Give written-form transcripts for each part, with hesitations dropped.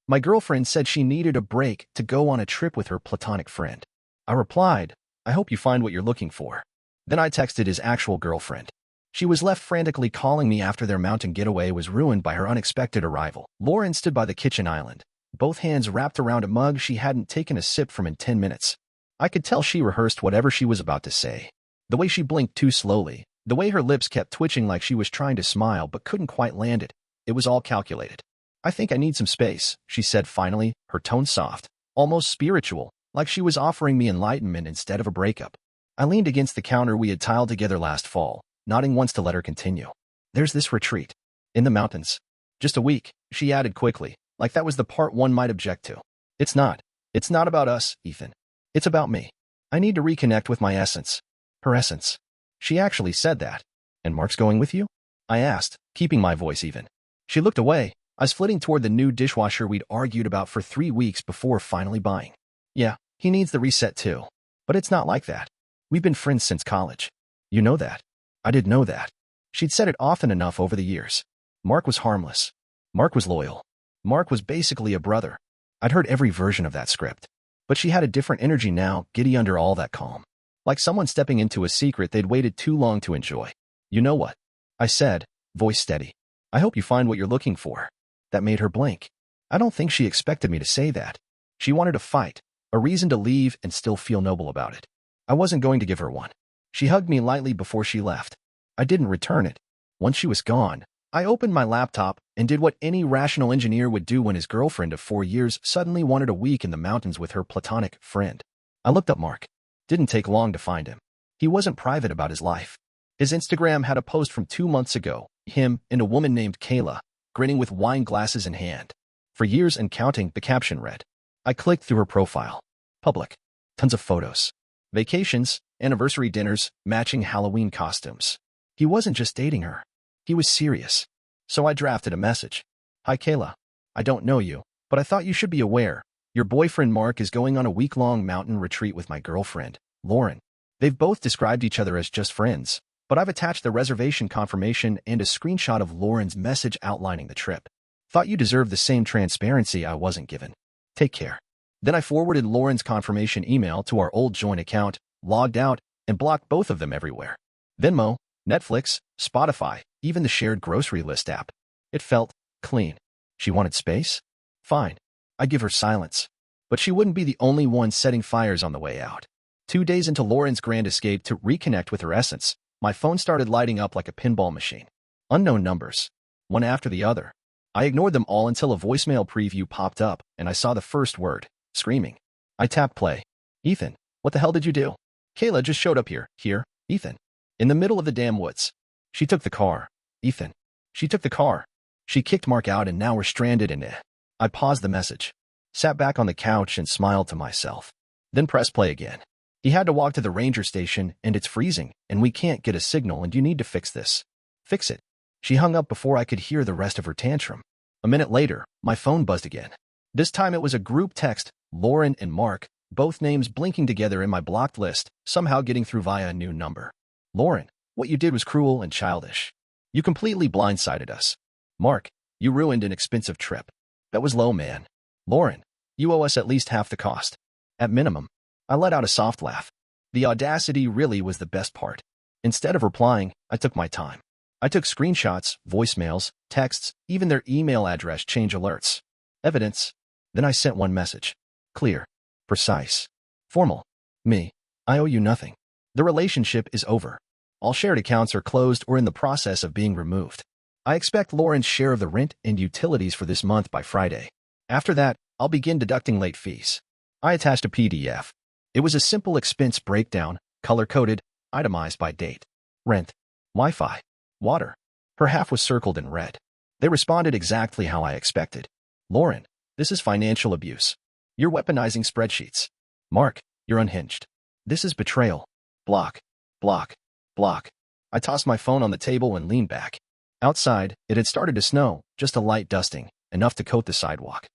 My girlfriend said she needed a break to go on a trip with her platonic friend. I replied, I hope you find what you're looking for. Then I texted his actual girlfriend. She was left frantically calling me after their mountain getaway was ruined by her unexpected arrival. Lauren stood by the kitchen island, both hands wrapped around a mug she hadn't taken a sip from in 10 minutes. I could tell she rehearsed whatever she was about to say. The way she blinked too slowly, the way her lips kept twitching like she was trying to smile but couldn't quite land it, it was all calculated. I think I need some space, she said finally, her tone soft, almost spiritual, like she was offering me enlightenment instead of a breakup. I leaned against the counter we had tiled together last fall, nodding once to let her continue. There's this retreat. In the mountains. Just a week, she added quickly, like that was the part one might object to. It's not. It's not about us, Ethan. It's about me. I need to reconnect with my essence. Her essence. She actually said that. And Mark's going with you? I asked, keeping my voice even. She looked away, eyes flitting toward the new dishwasher we'd argued about for 3 weeks before finally buying. Yeah, he needs the reset too. But it's not like that. We've been friends since college. You know that. I did know that. She'd said it often enough over the years. Mark was harmless. Mark was loyal. Mark was basically a brother. I'd heard every version of that script. But she had a different energy now, giddy under all that calm. Like someone stepping into a secret they'd waited too long to enjoy. You know what? I said, voice steady. I hope you find what you're looking for. That made her blink. I don't think she expected me to say that. She wanted a fight, a reason to leave and still feel noble about it. I wasn't going to give her one. She hugged me lightly before she left. I didn't return it. Once she was gone, I opened my laptop and did what any rational engineer would do when his girlfriend of 4 years suddenly wanted a week in the mountains with her platonic friend. I looked up Mark. Didn't take long to find him. He wasn't private about his life. His Instagram had a post from 2 months ago, him and a woman named Kayla, grinning with wine glasses in hand. For years and counting, the caption read. I clicked through her profile. Public. Tons of photos. Vacations, anniversary dinners, matching Halloween costumes. He wasn't just dating her. He was serious. So I drafted a message. Hi Kayla. I don't know you, but I thought you should be aware. Your boyfriend Mark is going on a week-long mountain retreat with my girlfriend, Lauren. They've both described each other as just friends, but I've attached the reservation confirmation and a screenshot of Lauren's message outlining the trip. Thought you deserved the same transparency I wasn't given. Take care. Then I forwarded Lauren's confirmation email to our old joint account, logged out, and blocked both of them everywhere. Venmo, Netflix, Spotify, even the shared grocery list app. It felt clean. She wanted space? Fine. I'd give her silence. But she wouldn't be the only one setting fires on the way out. 2 days into Lauren's grand escape to reconnect with her essence, my phone started lighting up like a pinball machine. Unknown numbers. One after the other. I ignored them all until a voicemail preview popped up, and I saw the first word, screaming. I tapped play. Ethan, what the hell did you do? Kayla just showed up here, Ethan. In the middle of the damn woods. She took the car. Ethan. She took the car. She kicked Mark out and now we're stranded in it. I paused the message, sat back on the couch and smiled to myself. Then pressed play again. He had to walk to the ranger station and it's freezing and we can't get a signal and you need to fix this. Fix it. She hung up before I could hear the rest of her tantrum. A minute later, my phone buzzed again. This time it was a group text, Lauren and Mark, both names blinking together in my blocked list, somehow getting through via a new number. Lauren, what you did was cruel and childish. You completely blindsided us. Mark, you ruined an expensive trip. That was low, man. Lauren, you owe us at least half the cost. At minimum. I let out a soft laugh. The audacity really was the best part. Instead of replying, I took my time. I took screenshots, voicemails, texts, even their email address change alerts. Evidence. Then I sent one message. Clear. Precise. Formal. Me. I owe you nothing. The relationship is over. All shared accounts are closed or in the process of being removed. I expect Lauren's share of the rent and utilities for this month by Friday. After that, I'll begin deducting late fees. I attached a PDF. It was a simple expense breakdown, color-coded, itemized by date. Rent, Wi-Fi, water. Her half was circled in red. They responded exactly how I expected. Lauren, this is financial abuse. You're weaponizing spreadsheets. Mark, you're unhinged. This is betrayal. Block, block, block. I tossed my phone on the table and leaned back. Outside, it had started to snow, just a light dusting, enough to coat the sidewalk.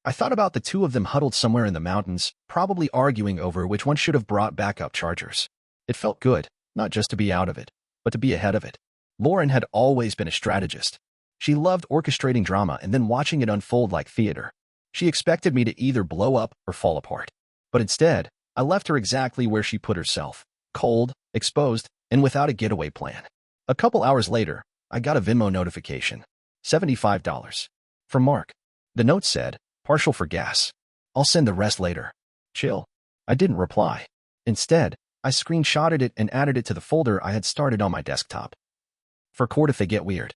I thought about the two of them huddled somewhere in the mountains, probably arguing over which one should have brought backup chargers. It felt good, not just to be out of it, but to be ahead of it. Lauren had always been a strategist. She loved orchestrating drama and then watching it unfold like theater. She expected me to either blow up or fall apart. But instead, I left her exactly where she put herself, cold, exposed, and without a getaway plan. A couple hours later, I got a Venmo notification. $75. From Mark. The note said, partial for gas. I'll send the rest later. Chill. I didn't reply. Instead, I screenshotted it and added it to the folder I had started on my desktop. For court if they get weird.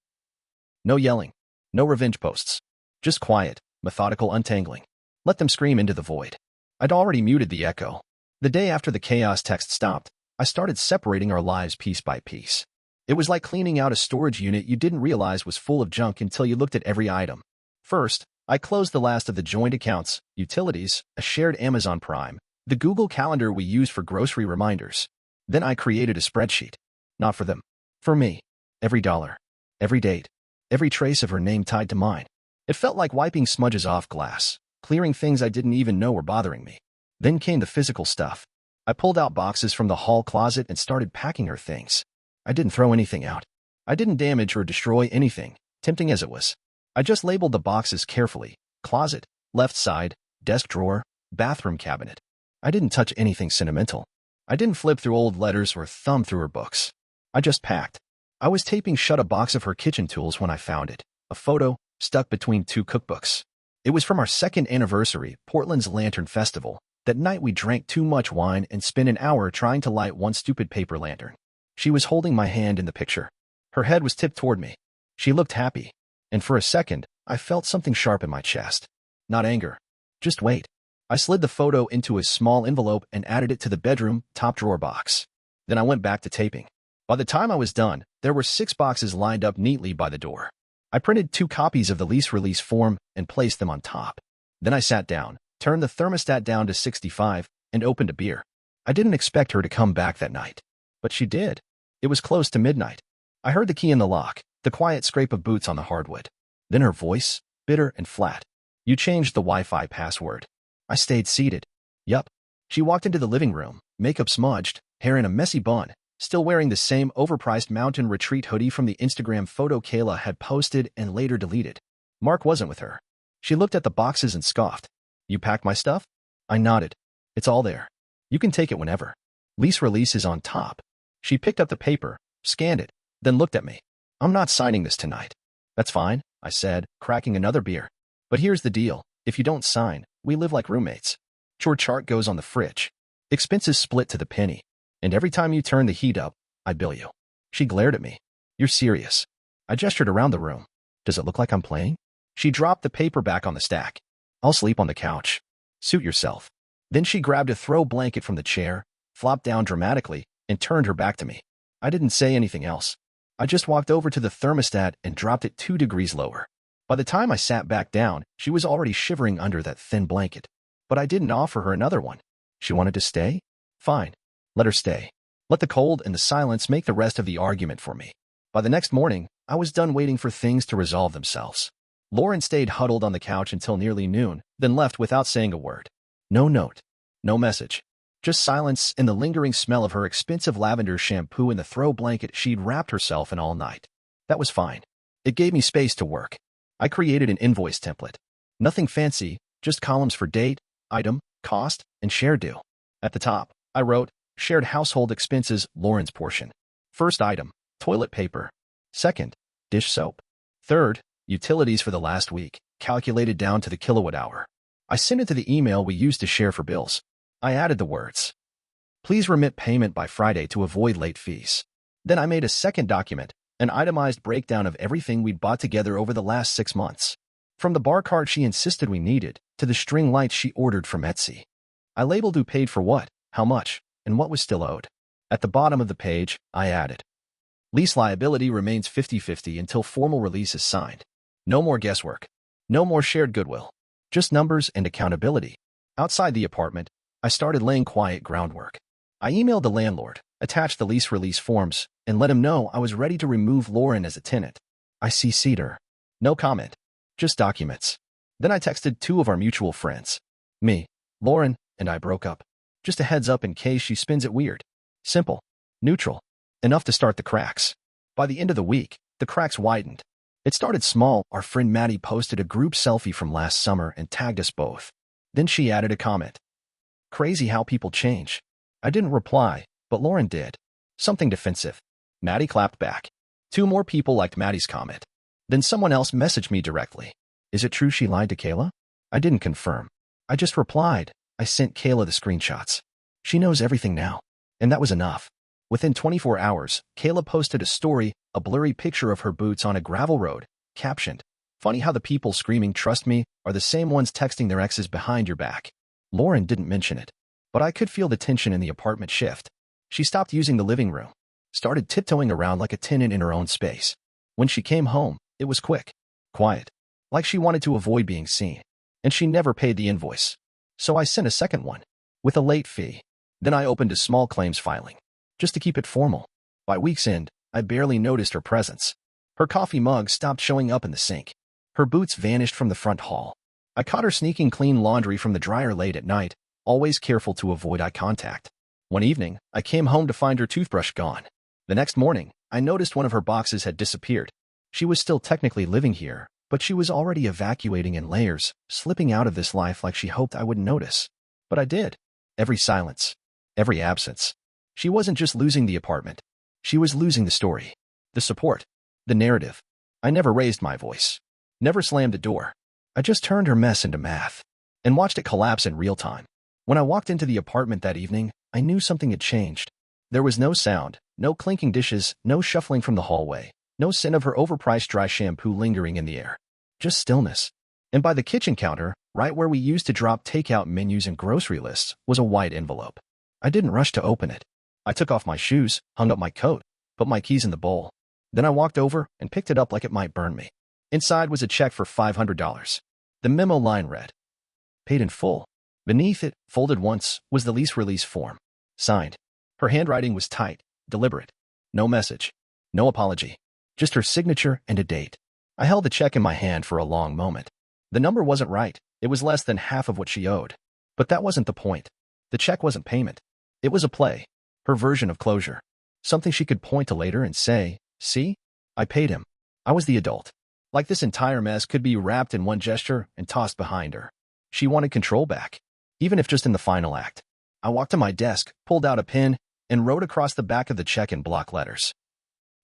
No yelling. No revenge posts. Just quiet, methodical untangling. Let them scream into the void. I'd already muted the echo. The day after the chaos text stopped, I started separating our lives piece by piece. It was like cleaning out a storage unit you didn't realize was full of junk until you looked at every item. First, I closed the last of the joint accounts, utilities, a shared Amazon Prime, the Google Calendar we use for grocery reminders. Then I created a spreadsheet. Not for them. For me. Every dollar. Every date. Every trace of her name tied to mine. It felt like wiping smudges off glass, clearing things I didn't even know were bothering me. Then came the physical stuff. I pulled out boxes from the hall closet and started packing her things. I didn't throw anything out. I didn't damage or destroy anything, tempting as it was. I just labeled the boxes carefully. Closet, left side, desk drawer, bathroom cabinet. I didn't touch anything sentimental. I didn't flip through old letters or thumb through her books. I just packed. I was taping shut a box of her kitchen tools when I found it. A photo, stuck between two cookbooks. It was from our second anniversary, Portland's Lantern Festival. That night we drank too much wine and spent an hour trying to light one stupid paper lantern. She was holding my hand in the picture. Her head was tipped toward me. She looked happy. And for a second, I felt something sharp in my chest. Not anger. Just wait. I slid the photo into a small envelope and added it to the bedroom top drawer box. Then I went back to taping. By the time I was done, there were 6 boxes lined up neatly by the door. I printed 2 copies of the lease release form and placed them on top. Then I sat down, turned the thermostat down to 65, and opened a beer. I didn't expect her to come back that night. But she did. It was close to midnight. I heard the key in the lock, the quiet scrape of boots on the hardwood. Then her voice, bitter and flat. You changed the Wi-Fi password. I stayed seated. Yup. She walked into the living room, makeup smudged, hair in a messy bun, still wearing the same overpriced mountain retreat hoodie from the Instagram photo Kayla had posted and later deleted. Mark wasn't with her. She looked at the boxes and scoffed. You packed my stuff? I nodded. It's all there. You can take it whenever. Lease release is on top. She picked up the paper, scanned it, then looked at me. I'm not signing this tonight. That's fine, I said, cracking another beer. But here's the deal. If you don't sign, we live like roommates. Chore chart goes on the fridge. Expenses split to the penny. And every time you turn the heat up, I bill you. She glared at me. You're serious. I gestured around the room. Does it look like I'm playing? She dropped the paper back on the stack. I'll sleep on the couch. Suit yourself. Then she grabbed a throw blanket from the chair, flopped down dramatically, and turned her back to me. I didn't say anything else. I just walked over to the thermostat and dropped it 2 degrees lower. By the time I sat back down, she was already shivering under that thin blanket. But I didn't offer her another one. She wanted to stay? Fine. Let her stay. Let the cold and the silence make the rest of the argument for me. By the next morning, I was done waiting for things to resolve themselves. Lauren stayed huddled on the couch until nearly noon, then left without saying a word. No note. No message. Just silence and the lingering smell of her expensive lavender shampoo and the throw blanket she'd wrapped herself in all night. That was fine. It gave me space to work. I created an invoice template. Nothing fancy, just columns for date, item, cost, and share due. At the top, I wrote, shared household expenses, Lauren's portion. First item, toilet paper. Second, dish soap. Third, utilities for the last week, calculated down to the kilowatt hour. I sent it to the email we used to share for bills. I added the words, please remit payment by Friday to avoid late fees. Then I made a second document, an itemized breakdown of everything we'd bought together over the last 6 months. From the bar cart she insisted we needed, to the string lights she ordered from Etsy. I labeled who paid for what, how much, and what was still owed. At the bottom of the page, I added, lease liability remains 50-50 until formal release is signed. No more guesswork. No more shared goodwill. Just numbers and accountability. Outside the apartment, I started laying quiet groundwork. I emailed the landlord, attached the lease release forms, and let him know I was ready to remove Lauren as a tenant. I CC'd her. No comment. Just documents. Then I texted 2 of our mutual friends. Me, Lauren, and I broke up. Just a heads up in case she spins it weird. Simple. Neutral. Enough to start the cracks. By the end of the week, the cracks widened. It started small. Our friend Maddie posted a group selfie from last summer and tagged us both. Then she added a comment. Crazy how people change. I didn't reply, but Lauren did. Something defensive. Maddie clapped back. 2 more people liked Maddie's comment. Then someone else messaged me directly. Is it true she lied to Kayla? I didn't confirm. I just replied. I sent Kayla the screenshots. She knows everything now. And that was enough. Within 24 hours, Kayla posted a story, a blurry picture of her boots on a gravel road, captioned, "Funny how the people screaming 'trust me' are the same ones texting their exes behind your back." Lauren didn't mention it, but I could feel the tension in the apartment shift. She stopped using the living room, started tiptoeing around like a tenant in her own space. When she came home, it was quick, quiet, like she wanted to avoid being seen, and she never paid the invoice. So I sent a second one, with a late fee. Then I opened a small claims filing, just to keep it formal. By week's end, I barely noticed her presence. Her coffee mug stopped showing up in the sink. Her boots vanished from the front hall. I caught her sneaking clean laundry from the dryer late at night, always careful to avoid eye contact. One evening, I came home to find her toothbrush gone. The next morning, I noticed one of her boxes had disappeared. She was still technically living here, but she was already evacuating in layers, slipping out of this life like she hoped I wouldn't notice. But I did. Every silence, every absence. She wasn't just losing the apartment. She was losing the story, the support, the narrative. I never raised my voice, never slammed a door. I just turned her mess into math and watched it collapse in real time. When I walked into the apartment that evening, I knew something had changed. There was no sound, no clinking dishes, no shuffling from the hallway, no scent of her overpriced dry shampoo lingering in the air. Just stillness. And by the kitchen counter, right where we used to drop takeout menus and grocery lists, was a white envelope. I didn't rush to open it. I took off my shoes, hung up my coat, put my keys in the bowl. Then I walked over and picked it up like it might burn me. Inside was a check for $500. The memo line read, "Paid in full." Beneath it, folded once, was the lease release form. Signed. Her handwriting was tight, deliberate. No message. No apology. Just her signature and a date. I held the check in my hand for a long moment. The number wasn't right. It was less than half of what she owed. But that wasn't the point. The check wasn't payment. It was a play. Her version of closure. Something she could point to later and say, "See? I paid him." I was the adult. Like this entire mess could be wrapped in one gesture and tossed behind her. She wanted control back, even if just in the final act. I walked to my desk, pulled out a pen, and wrote across the back of the check in block letters.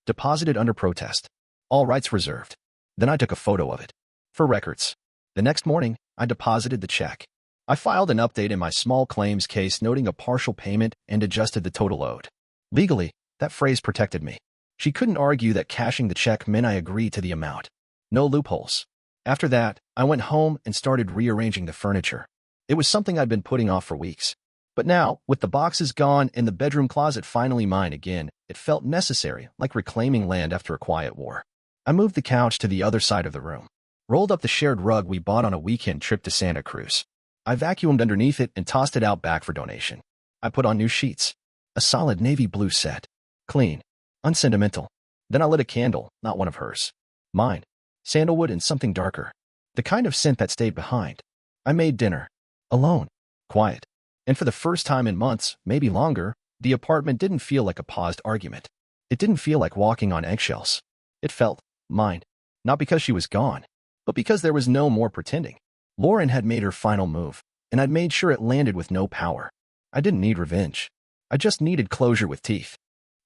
Deposited under protest. All rights reserved. Then I took a photo of it. For records. The next morning, I deposited the check. I filed an update in my small claims case noting a partial payment and adjusted the total owed. Legally, that phrase protected me. She couldn't argue that cashing the check meant I agreed to the amount. No loopholes. After that, I went home and started rearranging the furniture. It was something I'd been putting off for weeks. But now, with the boxes gone and the bedroom closet finally mine again, it felt necessary, like reclaiming land after a quiet war. I moved the couch to the other side of the room, rolled up the shared rug we bought on a weekend trip to Santa Cruz. I vacuumed underneath it and tossed it out back for donation. I put on new sheets. A solid navy blue set. Clean. Unsentimental. Then I lit a candle, not one of hers. Mine. Sandalwood and something darker. The kind of scent that stayed behind. I made dinner. Alone. Quiet. And for the first time in months, maybe longer, the apartment didn't feel like a paused argument. It didn't feel like walking on eggshells. It felt mine. Not because she was gone, but because there was no more pretending. Lauren had made her final move, and I'd made sure it landed with no power. I didn't need revenge. I just needed closure with teeth.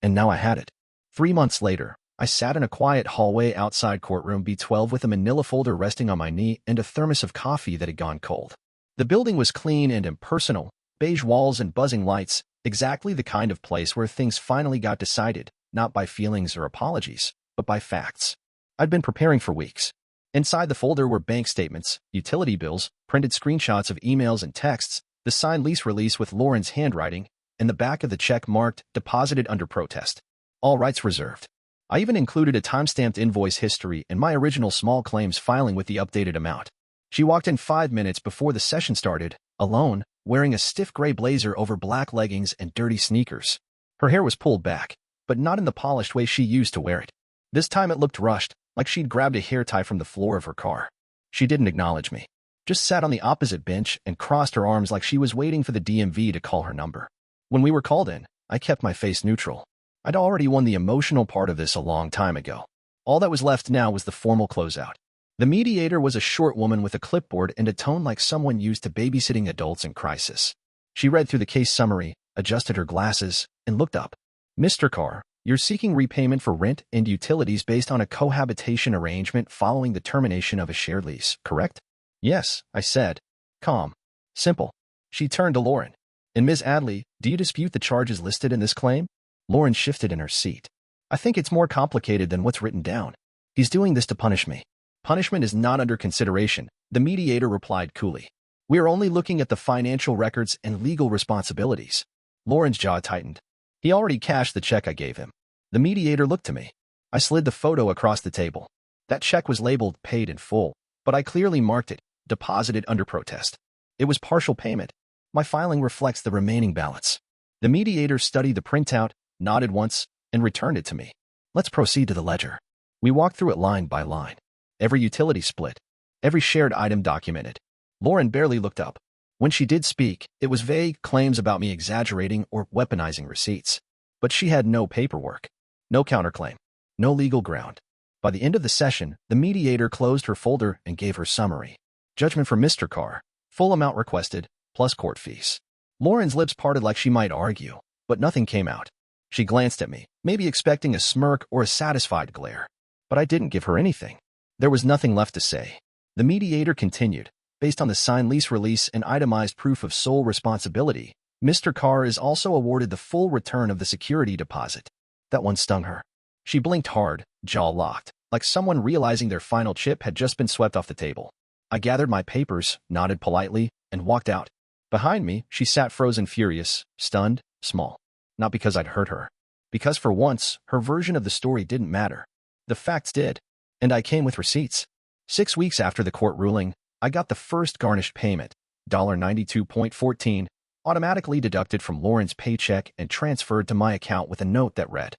And now I had it. 3 months later, I sat in a quiet hallway outside courtroom B12 with a manila folder resting on my knee and a thermos of coffee that had gone cold. The building was clean and impersonal, beige walls and buzzing lights, exactly the kind of place where things finally got decided, not by feelings or apologies, but by facts. I'd been preparing for weeks. Inside the folder were bank statements, utility bills, printed screenshots of emails and texts, the signed lease release with Lauren's handwriting, and the back of the check marked deposited under protest. All rights reserved. I even included a time-stamped invoice history and my original small claims filing with the updated amount. She walked in 5 minutes before the session started, alone, wearing a stiff gray blazer over black leggings and dirty sneakers. Her hair was pulled back, but not in the polished way she used to wear it. This time it looked rushed, like she'd grabbed a hair tie from the floor of her car. She didn't acknowledge me, just sat on the opposite bench and crossed her arms like she was waiting for the DMV to call her number. When we were called in, I kept my face neutral. I'd already won the emotional part of this a long time ago. All that was left now was the formal closeout. The mediator was a short woman with a clipboard and a tone like someone used to babysitting adults in crisis. She read through the case summary, adjusted her glasses, and looked up. Mr. Carr, you're seeking repayment for rent and utilities based on a cohabitation arrangement following the termination of a shared lease, correct? Yes, I said. Calm. Simple. She turned to Lauren. And Ms. Adley, do you dispute the charges listed in this claim? Lauren shifted in her seat. I think it's more complicated than what's written down. He's doing this to punish me. Punishment is not under consideration, the mediator replied coolly. We are only looking at the financial records and legal responsibilities. Lauren's jaw tightened. He already cashed the check I gave him. The mediator looked to me. I slid the photo across the table. That check was labeled paid in full, but I clearly marked it, deposited under protest. It was partial payment. My filing reflects the remaining balance. The mediator studied the printout, nodded once, and returned it to me. Let's proceed to the ledger. We walked through it line by line. Every utility split. Every shared item documented. Lauren barely looked up. When she did speak, it was vague claims about me exaggerating or weaponizing receipts. But she had no paperwork. No counterclaim. No legal ground. By the end of the session, the mediator closed her folder and gave her summary. Judgment for Mr. Carr. Full amount requested, plus court fees. Lauren's lips parted like she might argue, but nothing came out. She glanced at me, maybe expecting a smirk or a satisfied glare. But I didn't give her anything. There was nothing left to say. The mediator continued. Based on the signed lease release and itemized proof of sole responsibility, Mr. Carr is also awarded the full return of the security deposit. That one stung her. She blinked hard, jaw locked, like someone realizing their final chip had just been swept off the table. I gathered my papers, nodded politely, and walked out. Behind me, she sat frozen furious, stunned, small. Not because I'd hurt her. Because for once, her version of the story didn't matter. The facts did. And I came with receipts. 6 weeks after the court ruling, I got the first garnished payment, $92.14, automatically deducted from Lauren's paycheck and transferred to my account with a note that read,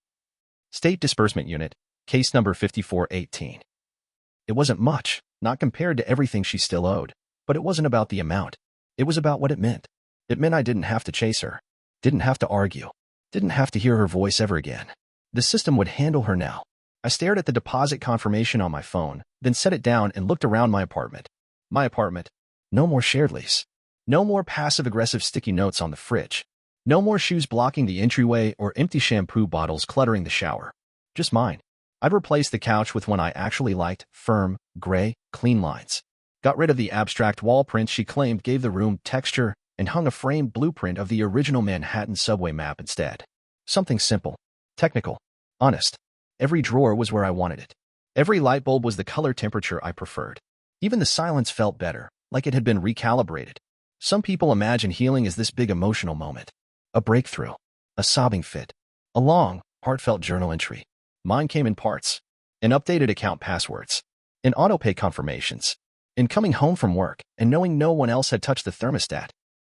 State Disbursement Unit, Case Number 5418. It wasn't much, not compared to everything she still owed, but it wasn't about the amount. It was about what it meant. It meant I didn't have to chase her, didn't have to argue, didn't have to hear her voice ever again. The system would handle her now. I stared at the deposit confirmation on my phone, then set it down and looked around my apartment. My apartment. No more shared lease. No more passive-aggressive sticky notes on the fridge. No more shoes blocking the entryway or empty shampoo bottles cluttering the shower. Just mine. I'd replaced the couch with one I actually liked, firm, gray, clean lines. Got rid of the abstract wall prints she claimed gave the room texture and hung a framed blueprint of the original Manhattan subway map instead. Something simple, technical, honest. Every drawer was where I wanted it. Every light bulb was the color temperature I preferred. Even the silence felt better, like it had been recalibrated. Some people imagine healing as this big emotional moment. A breakthrough. A sobbing fit. A long, heartfelt journal entry. Mine came in parts. In updated account passwords. In autopay confirmations. In coming home from work and knowing no one else had touched the thermostat.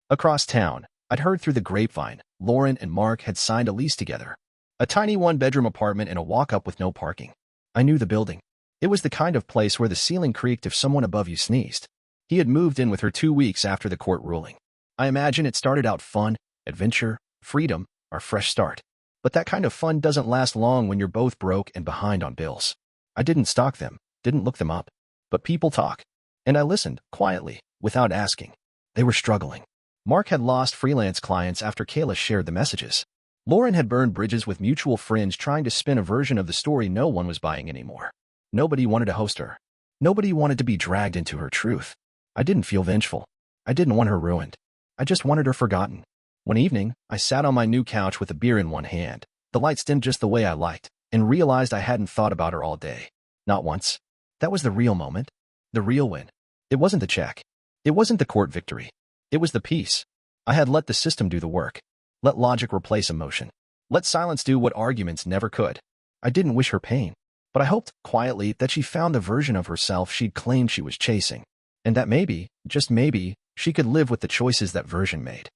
Across town, I'd heard through the grapevine, Lauren and Mark had signed a lease together. A tiny one-bedroom apartment and a walk-up with no parking. I knew the building. It was the kind of place where the ceiling creaked if someone above you sneezed. He had moved in with her 2 weeks after the court ruling. I imagine it started out fun, adventure, freedom, our fresh start. But that kind of fun doesn't last long when you're both broke and behind on bills. I didn't stalk them, didn't look them up. But people talk. And I listened, quietly, without asking. They were struggling. Mark had lost freelance clients after Kayla shared the messages. Lauren had burned bridges with mutual friends trying to spin a version of the story no one was buying anymore. Nobody wanted to host her. Nobody wanted to be dragged into her truth. I didn't feel vengeful. I didn't want her ruined. I just wanted her forgotten. One evening, I sat on my new couch with a beer in one hand, the lights dimmed just the way I liked, and realized I hadn't thought about her all day. Not once. That was the real moment. The real win. It wasn't the check. It wasn't the court victory. It was the peace. I had let the system do the work. Let logic replace emotion. Let silence do what arguments never could. I didn't wish her pain, but I hoped, quietly, that she found the version of herself she'd claimed she was chasing, and that maybe, just maybe, she could live with the choices that version made.